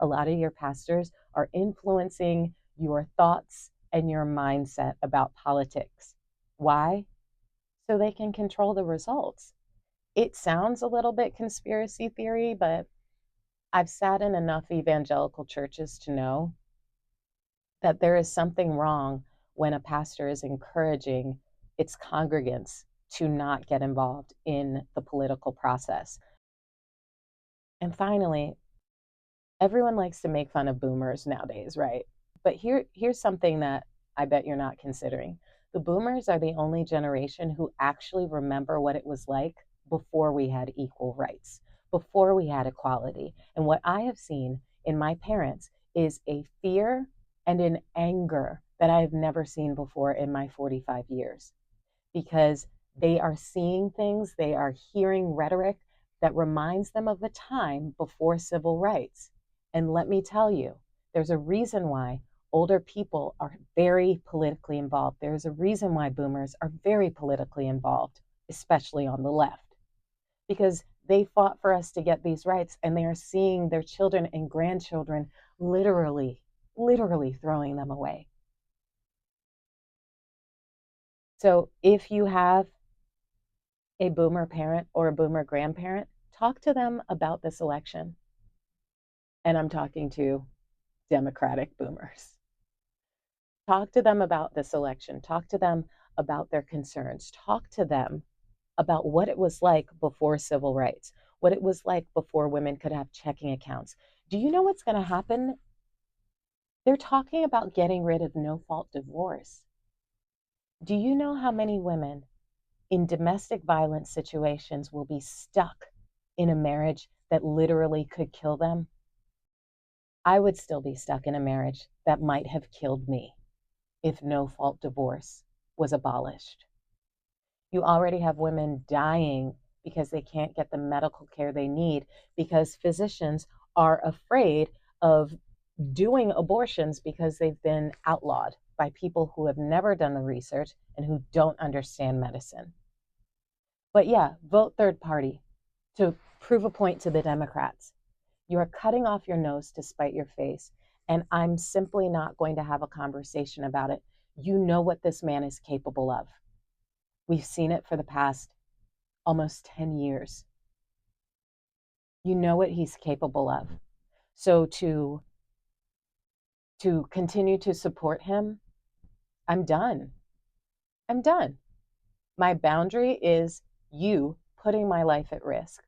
a lot of your pastors are influencing your thoughts and your mindset about politics. Why? So they can control the results. It sounds a little bit conspiracy theory, but I've sat in enough evangelical churches to know that there is something wrong when a pastor is encouraging its congregants to not get involved in the political process. And finally, everyone likes to make fun of boomers nowadays, right? But here's something that I bet you're not considering. The boomers are the only generation who actually remember what it was like before we had equal rights, before we had equality. And what I have seen in my parents is a fear and an anger that I have never seen before in my 45 years, because they are seeing things, they are hearing rhetoric that reminds them of a time before civil rights. And let me tell you, there's a reason why older people are very politically involved. There's a reason why boomers are very politically involved, especially on the left, because they fought for us to get these rights, and they are seeing their children and grandchildren literally throwing them away. So if you have a boomer parent or a boomer grandparent, talk to them about this election. And I'm talking to Democratic boomers. Talk to them about this election. Talk to them about their concerns. Talk to them about what it was like before civil rights, what it was like before women could have checking accounts. Do you know what's going to happen? They're talking about getting rid of no-fault divorce. Do you know how many women in domestic violence situations will be stuck in a marriage that literally could kill them? I would still be stuck in a marriage that might have killed me if no-fault divorce was abolished. You already have women dying because they can't get the medical care they need because physicians are afraid of doing abortions because they've been outlawed by people who have never done the research and who don't understand medicine. But yeah, vote third party to prove a point to the Democrats. You are cutting off your nose to spite your face, and I'm simply not going to have a conversation about it. You know what this man is capable of. We've seen it for the past almost 10 years. You know what he's capable of. So to continue to support him, I'm done. I'm done. My boundary is you putting my life at risk.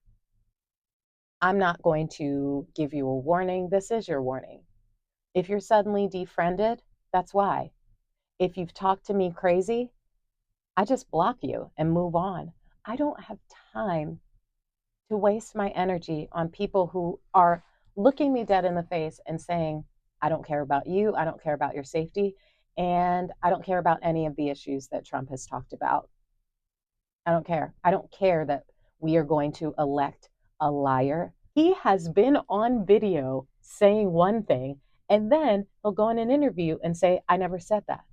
I'm not going to give you a warning. This is your warning. If you're suddenly defriended, that's why. If you've talked to me crazy, I just block you and move on. I don't have time to waste my energy on people who are looking me dead in the face and saying, I don't care about you, I don't care about your safety, and I don't care about any of the issues that Trump has talked about. I don't care. I don't care that we are going to elect a liar. He has been on video saying one thing, and then he'll go in an interview and say, I never said that.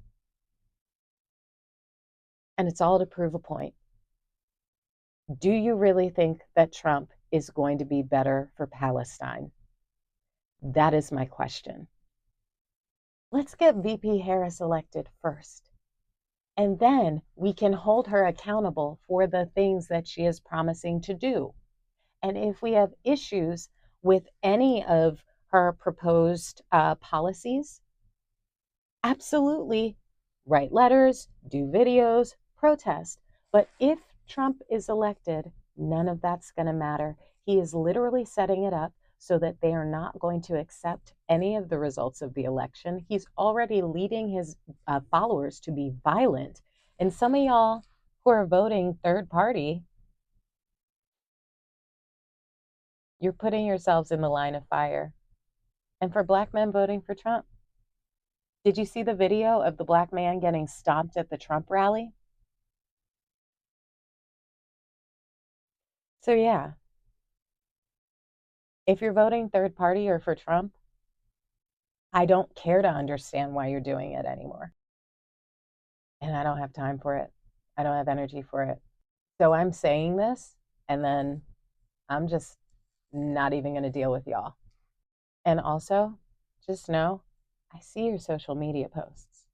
And it's all to prove a point. Do you really think that Trump is going to be better for Palestine? That is my question. Let's get VP Harris elected first. And then we can hold her accountable for the things that she is promising to do. And if we have issues with any of her proposed policies, absolutely write letters, do videos, protest. But if Trump is elected, none of that's going to matter. He is literally setting it up so that they are not going to accept any of the results of the election. He's already leading his followers to be violent. And some of y'all who are voting third party, you're putting yourselves in the line of fire. And for Black men voting for Trump, did you see the video of the Black man getting stomped at the Trump rally? So yeah, if you're voting third party or for Trump, I don't care to understand why you're doing it anymore. And I don't have time for it. I don't have energy for it. So I'm saying this, and then I'm just not even going to deal with y'all. And also, just know I see your social media posts.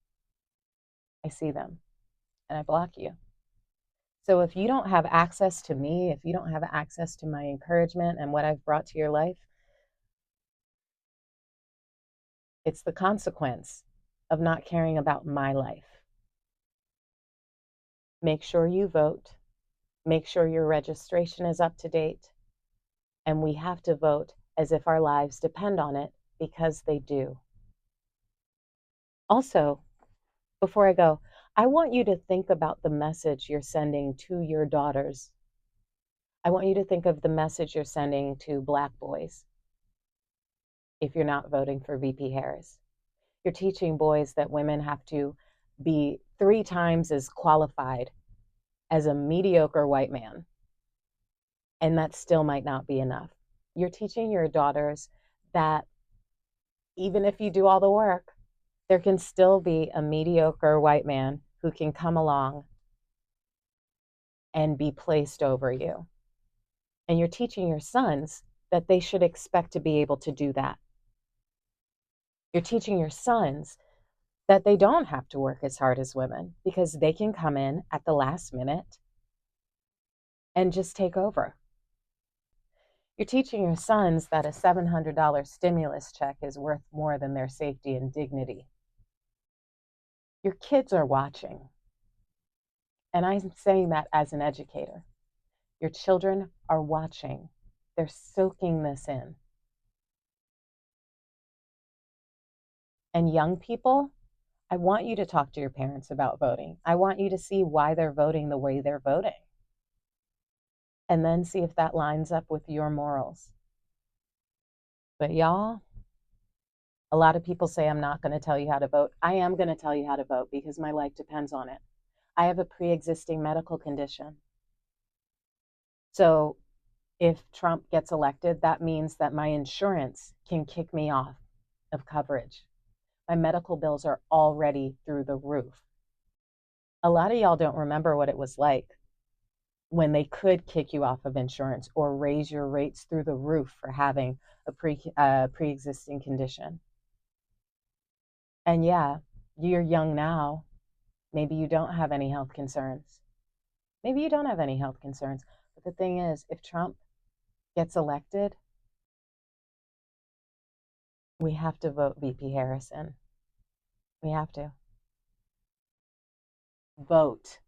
I see them and I block you. So if you don't have access to me, if you don't have access to my encouragement and what I've brought to your life, it's the consequence of not caring about my life. Make sure you vote. Make sure your registration is up to date. And we have to vote as if our lives depend on it, because they do. Also, before I go, I want you to think about the message you're sending to your daughters. I want you to think of the message you're sending to Black boys if you're not voting for VP Harris. You're teaching boys that women have to be 3 times as qualified as a mediocre white man, and that still might not be enough. You're teaching your daughters that even if you do all the work, there can still be a mediocre white man who can come along and be placed over you. And you're teaching your sons that they should expect to be able to do that. You're teaching your sons that they don't have to work as hard as women, because they can come in at the last minute and just take over. You're teaching your sons that a $700 stimulus check is worth more than their safety and dignity. Your kids are watching. And I'm saying that as an educator. Your children are watching. They're soaking this in. And young people, I want you to talk to your parents about voting. I want you to see why they're voting the way they're voting. And then see if that lines up with your morals. But y'all, a lot of people say I'm not going to tell you how to vote. I am going to tell you how to vote because my life depends on it. I have a pre-existing medical condition. So if Trump gets elected, that means that my insurance can kick me off of coverage. My medical bills are already through the roof. A lot of y'all don't remember what it was like when they could kick you off of insurance or raise your rates through the roof for having a pre-existing condition. And yeah, you're young now. Maybe you don't have any health concerns. Maybe you don't have any health concerns. But the thing is, if Trump gets elected, we have to vote VP Harrison. We have to. Vote.